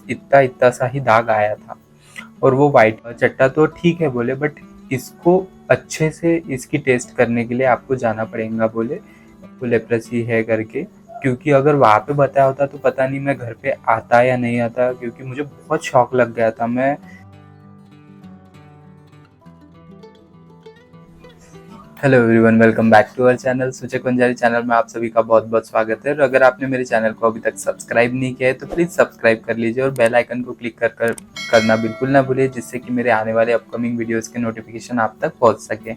इतना इतना सा ही दाग आया था और वो वाइट चट्टा तो ठीक है बोले, बट इसको अच्छे से इसकी टेस्ट करने के लिए आपको जाना पड़ेगा बोले, वो लेप्रेसी है करके। क्योंकि अगर वहाँ पे बताया होता तो पता नहीं मैं घर पे आता या नहीं आता, क्योंकि मुझे बहुत शौक लग गया था। मैं hello everyone, welcome back to our channel सूचक बंजारी चैनल में आप सभी का बहुत बहुत स्वागत है। और अगर आपने मेरे चैनल को अभी तक सब्सक्राइब नहीं किया है तो प्लीज़ सब्सक्राइब कर लीजिए और बेल आइकन को क्लिक करना बिल्कुल ना भूलिए, जिससे कि मेरे आने वाले अपकमिंग वीडियोस के नोटिफिकेशन आप तक पहुंच सके।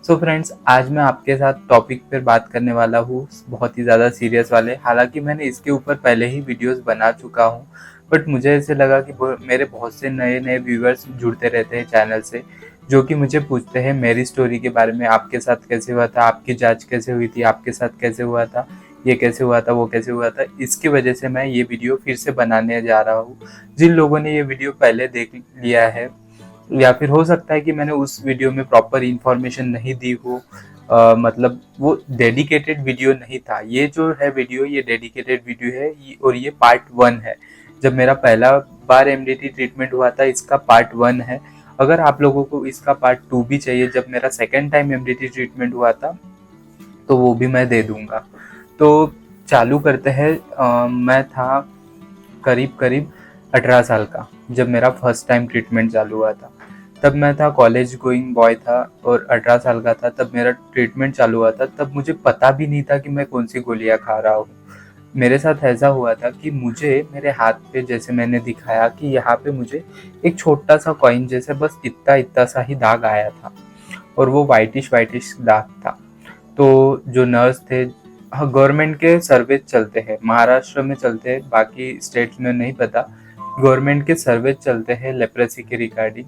सो फ्रेंड्स, आज मैं आपके साथ टॉपिक पर बात करने वाला हूँ बहुत ही ज़्यादा सीरियस वाले। हालांकि मैंने इसके ऊपर पहले ही वीडियोस बना चुका हूँ, बट मुझे ऐसे लगा कि मेरे बहुत से नए नए व्यूअर्स जुड़ते रहते हैं चैनल से, जो कि मुझे पूछते हैं मेरी स्टोरी के बारे में, आपके साथ कैसे हुआ था, आपकी जांच कैसे हुई थी, आपके साथ कैसे हुआ था, ये कैसे हुआ था, वो कैसे हुआ था। इसकी वजह से मैं ये वीडियो फिर से बनाने जा रहा हूँ। जिन लोगों ने ये वीडियो पहले देख लिया है, या फिर हो सकता है कि मैंने उस वीडियो में प्रॉपर इन्फॉर्मेशन नहीं दी हो, मतलब वो डेडिकेटेड वीडियो नहीं था। ये जो है वीडियो, ये डेडिकेटेड वीडियो है और ये पार्ट 1 है। जब मेरा पहला बार एमडीटी ट्रीटमेंट हुआ था, इसका पार्ट 1 है। अगर आप लोगों को इसका पार्ट 2 भी चाहिए, जब मेरा सेकेंड टाइम एमडीटी ट्रीटमेंट हुआ था, तो वो भी मैं दे दूंगा। तो चालू करते हैं। मैं था करीब करीब 18 साल का जब मेरा फर्स्ट टाइम ट्रीटमेंट चालू हुआ था। तब मैं था कॉलेज गोइंग बॉय था और 18 साल का था तब मेरा ट्रीटमेंट चालू हुआ था। तब मुझे पता भी नहीं था कि मैं कौन सी गोलियां खा रहा हूँ। मेरे साथ ऐसा हुआ था कि मुझे मेरे हाथ पे, जैसे मैंने दिखाया कि यहाँ पे मुझे एक छोटा सा कॉइन जैसे बस इतना इतना सा ही दाग आया था और वो वाइटिश वाइटिश दाग था। तो जो नर्स थे, हाँ, गवर्नमेंट के सर्वे चलते हैं, महाराष्ट्र में चलते हैं, बाकी स्टेट्स में नहीं पता। गवर्नमेंट के सर्वे चलते हैं लेप्रेसी के रिगार्डिंग।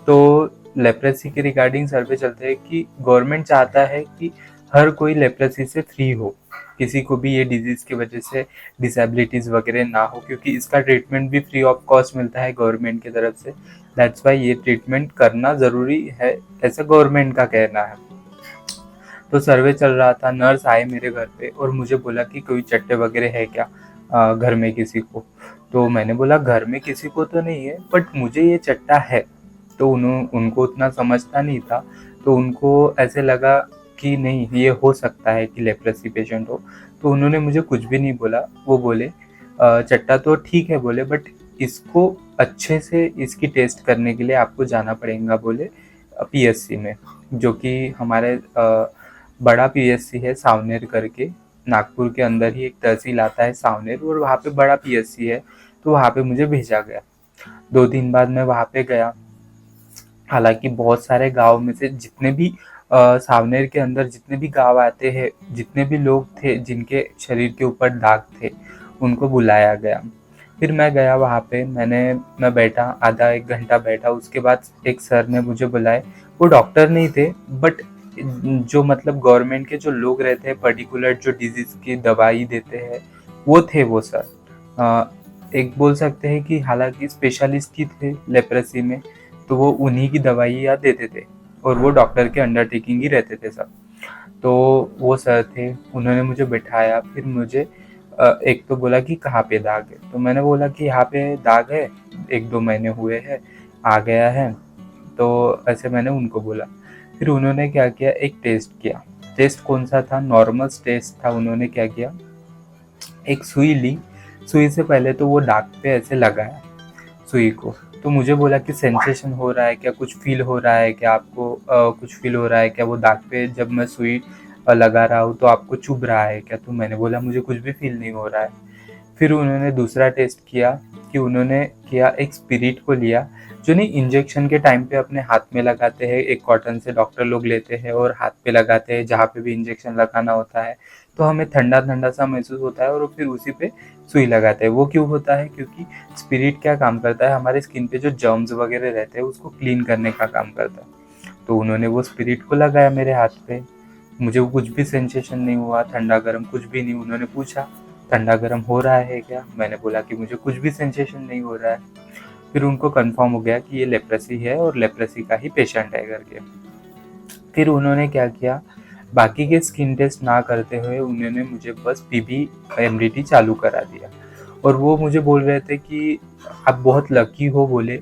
तो लेप्रेसी के रिगार्डिंग सर्वे चलते हैं कि गवर्नमेंट चाहता है कि हर कोई लेप्रेसी से फ्री हो, किसी को भी ये डिजीज की वजह से डिसेबिलिटीज वगैरह ना हो, क्योंकि इसका ट्रीटमेंट भी फ्री ऑफ कॉस्ट मिलता है गवर्नमेंट की तरफ से। दैट्स वाई ये ट्रीटमेंट करना ज़रूरी है, ऐसा गवर्नमेंट का कहना है। तो सर्वे चल रहा था, नर्स आए मेरे घर पे और मुझे बोला कि कोई चट्टे वगैरह है क्या घर में किसी को। तो मैंने बोला घर में किसी को तो नहीं है, बट मुझे ये चट्टा है। तो उनको उतना समझता नहीं था, तो उनको ऐसे लगा कि नहीं, ये हो सकता है कि लेप्रेसी पेशेंट हो। तो उन्होंने मुझे कुछ भी नहीं बोला। वो बोले चट्टा तो ठीक है बोले, बट इसको अच्छे से इसकी टेस्ट करने के लिए आपको जाना पड़ेगा बोले पीएससी में, जो कि हमारे बड़ा पीएससी है सावनेर करके। नागपुर के अंदर ही एक तहसील आता है सावनेर, और वहाँ पे बड़ा पीएससी है। तो वहाँ पे मुझे भेजा गया। 2 दिन बाद मैं वहाँ पे गया। हालांकि बहुत सारे गांव में से जितने भी सावनेर के अंदर जितने भी गांव आते हैं, जितने भी लोग थे जिनके शरीर के ऊपर दाग थे, उनको बुलाया गया। फिर मैं गया वहाँ पे। मैं बैठा, आधा एक घंटा बैठा। उसके बाद एक सर ने मुझे बुलाए। वो डॉक्टर नहीं थे, बट जो मतलब गवर्नमेंट के जो लोग रहते हैं, पर्टिकुलर जो डिजीज की दवाई देते हैं, वो थे वो सर। एक बोल सकते हैं कि हालांकि स्पेशलिस्ट ही थे लेप्रेसी में, तो वो उन्हीं की दवाइयाँ देते थे और वो डॉक्टर के अंडरटेकिंग ही रहते थे सब। तो वो सर थे, उन्होंने मुझे बिठाया। फिर मुझे एक तो बोला कि कहाँ पे दाग है। तो मैंने बोला कि यहाँ पे दाग है, 1-2 महीने हुए हैं, आ गया है। तो ऐसे मैंने उनको बोला। फिर उन्होंने क्या किया, एक टेस्ट किया। टेस्ट कौन सा था? नॉर्मल टेस्ट था। उन्होंने क्या किया, एक सुई ली। सुई से पहले तो वो दाग पे ऐसे लगाया सुई को। तो मुझे बोला कि सेंसेशन हो रहा है क्या, कुछ फील हो रहा है क्या आपको, कुछ फील हो रहा है क्या वो दाग पे जब मैं सुई लगा रहा हूँ तो आपको चुभ रहा है क्या? तो मैंने बोला मुझे कुछ भी फील नहीं हो रहा है। फिर उन्होंने दूसरा टेस्ट किया कि उन्होंने किया, एक स्पिरिट को लिया, जो नहीं इंजेक्शन के टाइम पे अपने हाथ में लगाते हैं, एक कॉटन से डॉक्टर लोग लेते हैं और हाथ पे लगाते हैं जहाँ पे भी इंजेक्शन लगाना होता है। तो हमें ठंडा ठंडा सा महसूस होता है और फिर उसी पे सुई लगाते हैं। वो क्यों होता है? क्योंकि स्पिरिट क्या काम करता है, हमारे स्किन पे जो जर्म्स वगैरह रहते हैं उसको क्लीन करने का काम करता है। तो उन्होंने वो स्पिरिट को लगाया मेरे हाथ पे। मुझे वो कुछ भी सेंसेशन नहीं हुआ, ठंडा गर्म कुछ भी नहीं। उन्होंने पूछा ठंडा गर्म हो रहा है क्या? मैंने बोला कि मुझे कुछ भी सेंसेशन नहीं हो रहा है। फिर उनको कंफर्म हो गया कि ये लेप्रेसी है और लेप्रेसी का ही पेशेंट है करके। फिर उन्होंने क्या किया, बाकी के स्किन टेस्ट ना करते हुए उन्होंने मुझे बस पीबी एमडीटी चालू करा दिया। और वो मुझे बोल रहे थे कि आप बहुत लकी हो, बोले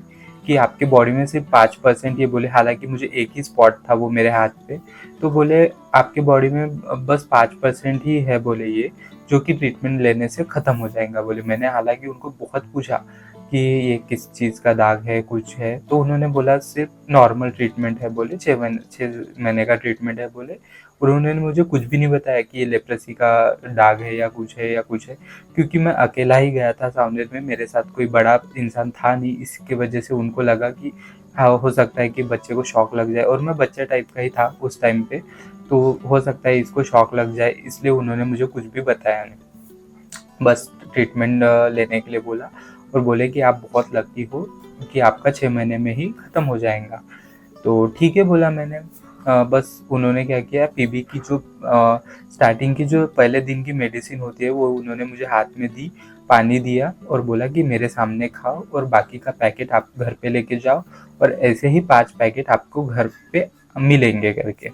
कि आपके बॉडी में सिर्फ 5% ये बोले, हालांकि मुझे एक ही स्पॉट था वो मेरे हाथ पे, तो बोले आपके बॉडी में बस 5% ही है बोले ये, जो कि ट्रीटमेंट लेने से ख़त्म हो जाएगा बोले। मैंने हालांकि उनको बहुत पूछा कि ये किस चीज़ का दाग है, कुछ है, तो उन्होंने बोला सिर्फ नॉर्मल ट्रीटमेंट है बोले, 6 महीने का ट्रीटमेंट है बोले। और उन्होंने मुझे कुछ भी नहीं बताया कि ये लेप्रेसी का दाग है या कुछ है या कुछ है, क्योंकि मैं अकेला ही गया था सामने में, मेरे साथ कोई बड़ा इंसान था नहीं, इसकी वजह से उनको लगा कि हाँ हो सकता है कि बच्चे को शॉक लग जाए, और मैं बच्चा टाइप का ही था उस टाइम पे, तो हो सकता है इसको शॉक लग जाए, इसलिए उन्होंने मुझे कुछ भी बताया नहीं, बस ट्रीटमेंट लेने के लिए बोला। और बोले कि आप बहुत लकी हो कि आपका 6 महीने में ही ख़त्म हो जाएगा। तो ठीक है बोला मैंने। बस उन्होंने क्या किया, पीबी की जो स्टार्टिंग की जो पहले दिन की मेडिसिन होती है वो उन्होंने मुझे हाथ में दी, पानी दिया और बोला कि मेरे सामने खाओ और बाकी का पैकेट आप घर पे लेके जाओ, और ऐसे ही 5 पैकेट आपको घर पे मिलेंगे करके।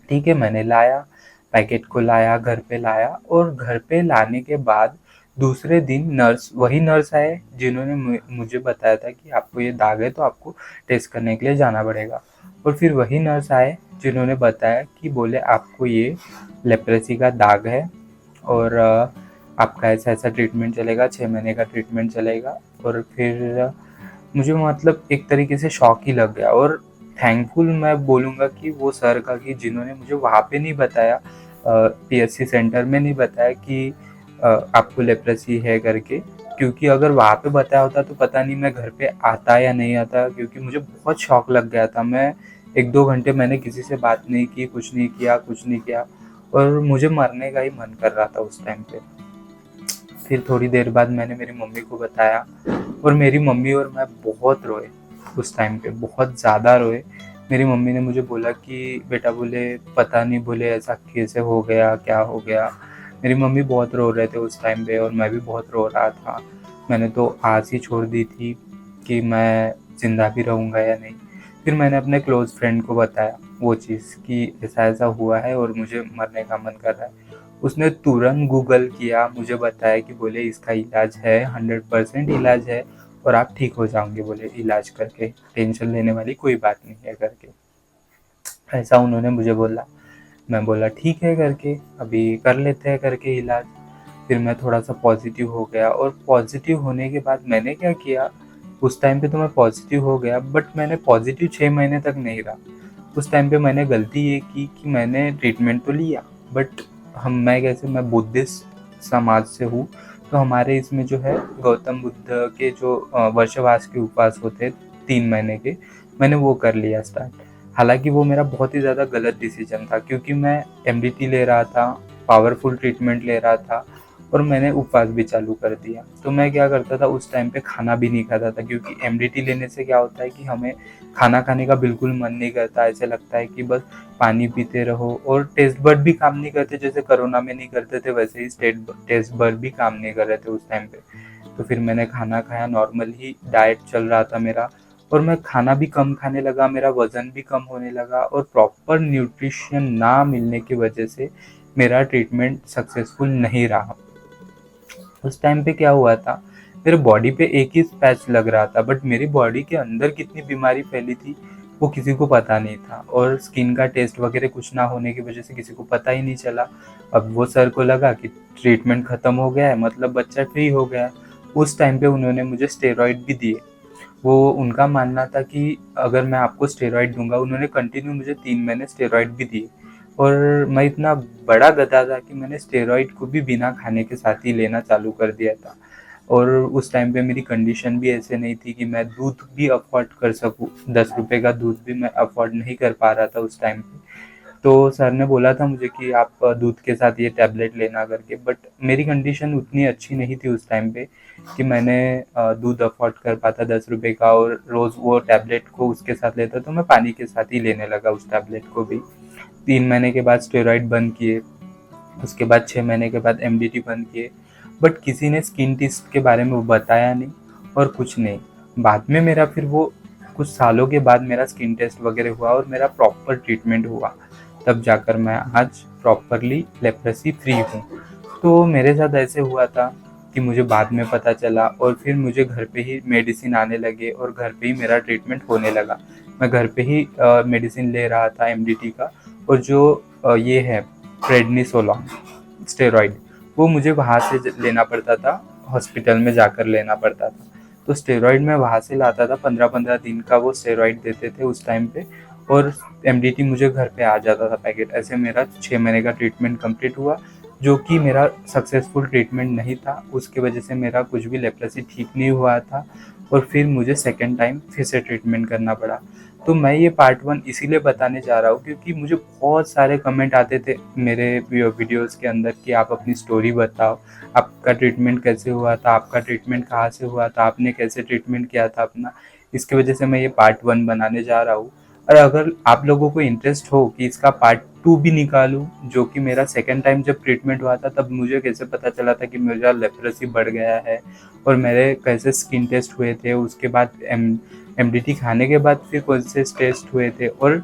ठीक है, मैंने लाया, पैकेट को लाया, घर पे लाया, और घर पे लाने के बाद दूसरे दिन वही नर्स आए जिन्होंने मुझे बताया था कि आपको ये दाग है तो आपको टेस्ट करने के लिए जाना पड़ेगा। और फिर वही नर्स आए जिन्होंने बताया कि बोले आपको ये लेप्रेसी का दाग है, और आपका ऐसा ऐसा ट्रीटमेंट चलेगा, 6 महीने का ट्रीटमेंट चलेगा। और फिर मुझे मतलब एक तरीके से शॉक ही लग गया, और थैंकफुल मैं बोलूँगा कि वो सर का, कि जिन्होंने मुझे वहाँ पे नहीं बताया, पीएचसी सेंटर में नहीं बताया कि आपको लेप्रेसी है करके, क्योंकि अगर वहाँ पे बताया होता तो पता नहीं मैं घर पे आता या नहीं आता, क्योंकि मुझे बहुत शॉक लग गया था। मैं 1-2 घंटे मैंने किसी से बात नहीं की, कुछ नहीं किया, और मुझे मरने का ही मन कर रहा था उस टाइम पे। फिर थोड़ी देर बाद मैंने मेरी मम्मी को बताया, और मेरी मम्मी और मैं बहुत रोए उस टाइम पे, बहुत ज़्यादा रोए। मेरी मम्मी ने मुझे बोला कि बेटा बोले पता नहीं बोले ऐसा कैसे हो गया, क्या हो गया। मेरी मम्मी बहुत रो रहे थे उस टाइम पे, और मैं भी बहुत रो रहा था। मैंने तो आस ही छोड़ दी थी कि मैं ज़िंदा भी रहूँगा या नहीं। फिर मैंने अपने क्लोज़ फ्रेंड को बताया वो चीज़ कि ऐसा-ऐसा हुआ है और मुझे मरने का मन कर रहा है। उसने तुरंत गूगल किया, मुझे बताया कि बोले इसका इलाज है, 100% इलाज है, और आप ठीक हो जाओगे बोले इलाज करके, टेंशन लेने वाली कोई बात नहीं है करके। ऐसा उन्होंने मुझे बोला। मैं बोला ठीक है करके, अभी कर लेते हैं करके इलाज। फिर मैं थोड़ा-सा पॉज़िटिव हो गया, और पॉज़िटिव होने के बाद मैंने क्या किया, उस टाइम पे तो मैं पॉज़िटिव हो गया, बट मैंने पॉज़िटिव 6 महीने तक नहीं रहा। उस टाइम पे मैंने गलती ये की कि मैंने ट्रीटमेंट तो लिया, बट मैं कैसे, मैं बुद्धिस्ट समाज से हूँ, तो हमारे इसमें जो है गौतम बुद्ध के जो वर्षवास के उपवास होते हैं 3 महीने के, मैंने वो कर लिया स्टार्ट। हालाँकि वो मेरा बहुत ही ज़्यादा गलत डिसीज़न था, क्योंकि मैं एमडीटी ले रहा था, पावरफुल ट्रीटमेंट ले रहा था, और मैंने उपवास भी चालू कर दिया। तो मैं क्या करता था उस टाइम पे, खाना भी नहीं खाता था, क्योंकि एमडीटी लेने से क्या होता है कि हमें खाना खाने का बिल्कुल मन नहीं करता, ऐसे लगता है कि बस पानी पीते रहो, और टेस्ट बड भी काम नहीं करते, जैसे कोरोना में नहीं करते थे वैसे ही टेस्ट बड भी काम नहीं कर रहे थे उस टाइम पे। तो फिर मैंने खाना खाया, नॉर्मल ही डाइट चल रहा था मेरा, और मैं खाना भी कम खाने लगा, मेरा वज़न भी कम होने लगा, और प्रॉपर न्यूट्रिशन ना मिलने की वजह से मेरा ट्रीटमेंट सक्सेसफुल नहीं रहा। उस टाइम पे क्या हुआ था, मेरे बॉडी पे एक ही पैच लग रहा था, बट मेरी बॉडी के अंदर कितनी बीमारी फैली थी वो किसी को पता नहीं था, और स्किन का टेस्ट वगैरह कुछ ना होने की वजह से किसी को पता ही नहीं चला। अब वो सर को लगा कि ट्रीटमेंट ख़त्म हो गया है, मतलब बच्चा फ्री हो गया है। उस टाइम पे उन्होंने मुझे स्टेरॉइड भी दिए। वो उनका मानना था कि अगर मैं आपको स्टेरॉइड दूँगा, उन्होंने कंटिन्यू मुझे 3 महीने स्टेरॉइड भी दिए, और मैं इतना बड़ा गधा था कि मैंने स्टेरॉइड को भी बिना खाने के साथ ही लेना चालू कर दिया था। और उस टाइम पे मेरी कंडीशन भी ऐसे नहीं थी कि मैं दूध भी अफ़ोर्ड कर सकूँ, 10 रुपए का दूध भी मैं अफ़ोर्ड नहीं कर पा रहा था उस टाइम पे। तो सर ने बोला था मुझे कि आप दूध के साथ ये टैबलेट लेना करके, बट मेरी कंडीशन उतनी अच्छी नहीं थी उस टाइम पे कि मैंने दूध अफ़ोर्ड कर पाता 10 रुपए का, और रोज़ वो टैबलेट को उसके साथ लेता, तो मैं पानी के साथ ही लेने लगा उस टैबलेट को भी। 3 महीने के बाद स्टेरॉइड बंद किए, उसके बाद 6 महीने के बाद एमडीटी बंद किए, बट किसी ने स्किन टेस्ट के बारे में वो बताया नहीं और कुछ नहीं। बाद में मेरा फिर वो कुछ सालों के बाद मेरा स्किन टेस्ट वगैरह हुआ और मेरा प्रॉपर ट्रीटमेंट हुआ, तब जाकर मैं आज प्रॉपरली लेप्रेसी फ्री हूँ। तो मेरे साथ ऐसे हुआ था, कि मुझे बाद में पता चला, और फिर मुझे घर पे ही मेडिसिन आने लगे और घर पे ही मेरा ट्रीटमेंट होने लगा। मैं घर पे ही मेडिसिन ले रहा था एमडीटी का, और जो ये है प्रेडनिसोलोन स्टेरॉइड, वो मुझे वहाँ से लेना पड़ता था, हॉस्पिटल में जाकर लेना पड़ता था। तो स्टेरॉइड मैं वहाँ से लाता था, 15-15 दिन का वो स्टेरॉइड देते थे उस टाइम पे, और एमडीटी मुझे घर पे आ जाता था पैकेट। ऐसे मेरा 6 महीने का ट्रीटमेंट कंप्लीट हुआ, जो कि मेरा सक्सेसफुल ट्रीटमेंट नहीं था। उसकी वजह से मेरा कुछ भी लेप्रोसी ठीक नहीं हुआ था, और फिर मुझे सेकेंड टाइम फिर से ट्रीटमेंट करना पड़ा। तो मैं ये पार्ट 1 इसीलिए बताने जा रहा हूँ क्योंकि मुझे बहुत सारे कमेंट आते थे मेरे वीडियोज़ के अंदर कि आप अपनी स्टोरी बताओ, आपका ट्रीटमेंट कैसे हुआ था, आपका ट्रीटमेंट कहाँ से हुआ था, आपने कैसे ट्रीटमेंट किया था अपना। इसकी वजह से मैं ये पार्ट 1 बनाने जा रहा हूँ। और अगर आप लोगों को इंटरेस्ट हो कि इसका पार्ट 2 भी निकालूं, जो कि मेरा सेकेंड टाइम जब ट्रीटमेंट हुआ था तब मुझे कैसे पता चला था कि मेरा लेप्रोसी बढ़ गया है, और मेरे कैसे स्किन टेस्ट हुए थे, उसके बाद एमडीटी खाने के बाद फिर कौन से टेस्ट हुए थे, और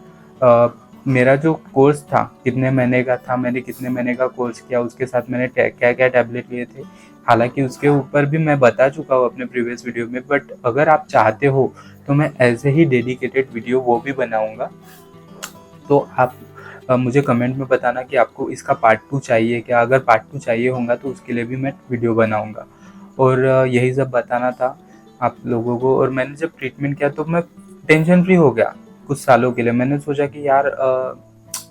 मेरा जो कोर्स था कितने महीने का था, मैंने कितने महीने का कोर्स किया, उसके साथ मैंने क्या क्या टैबलेट लिए थे। हालांकि उसके ऊपर भी मैं बता चुका हूँ अपने प्रीवियस वीडियो में, बट अगर आप चाहते हो तो मैं ऐसे ही डेडिकेटेड वीडियो वो भी बनाऊंगा। तो आप मुझे कमेंट में बताना कि आपको इसका पार्ट 2 चाहिए क्या। अगर पार्ट 2 चाहिए होगा तो उसके लिए भी मैं वीडियो बनाऊंगा। और यही सब बताना था आप लोगों को। और मैंने जब ट्रीटमेंट किया तो मैं टेंशन फ्री हो गया कुछ सालों के लिए। मैंने सोचा कि यार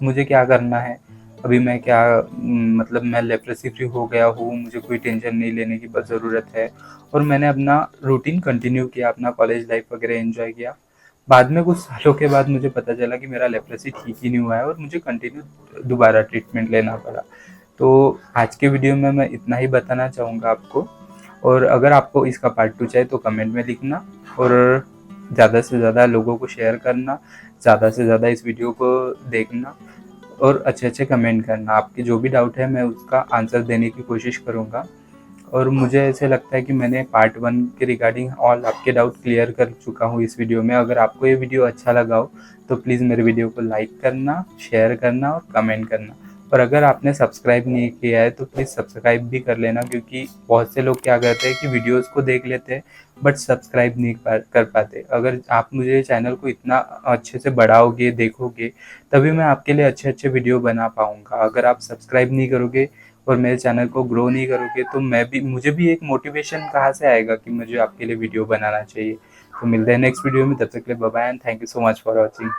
मुझे क्या करना है अभी, मैं क्या मतलब मैं लेप्रोसी फ्री हो गया हूँ, मुझे कोई टेंशन नहीं लेने की बस ज़रूरत है। और मैंने अपना रूटीन कंटिन्यू किया, अपना कॉलेज लाइफ वगैरह एंजॉय किया। बाद में कुछ सालों के बाद मुझे पता चला कि मेरा लेप्रोसी ठीक ही नहीं हुआ है, और मुझे कंटिन्यू दोबारा ट्रीटमेंट लेना पड़ा। तो आज के वीडियो में मैं इतना ही बताना चाहूँगा आपको। और अगर आपको इसका पार्ट 2 चाहिए तो कमेंट में लिखना, और ज़्यादा से ज़्यादा लोगों को शेयर करना, ज़्यादा से ज़्यादा इस वीडियो को देखना, और अच्छे अच्छे कमेंट करना। आपके जो भी डाउट है मैं उसका आंसर देने की कोशिश करूँगा। और मुझे ऐसे लगता है कि मैंने पार्ट 1 के रिगार्डिंग ऑल आपके डाउट क्लियर कर चुका हूँ इस वीडियो में। अगर आपको ये वीडियो अच्छा लगा हो तो प्लीज़ मेरे वीडियो को लाइक करना, शेयर करना और कमेंट करना। और अगर आपने सब्सक्राइब नहीं किया है तो प्लीज़ सब्सक्राइब भी कर लेना, क्योंकि बहुत से लोग क्या करते हैं कि वीडियोज़ को देख लेते हैं बट सब्सक्राइब नहीं कर पाते। अगर आप मुझे चैनल को इतना अच्छे से बढ़ाओगे, देखोगे, तभी मैं आपके लिए अच्छे अच्छे वीडियो बना पाऊँगा। अगर आप सब्सक्राइब नहीं करोगे और मेरे चैनल को ग्रो नहीं करोगे तो मुझे भी एक मोटिवेशन कहाँ से आएगा कि मुझे आपके लिए वीडियो बनाना चाहिए। तो मिलते हैं नेक्स्ट वीडियो में, तब तक के लिए bye bye and thank you so much for watching.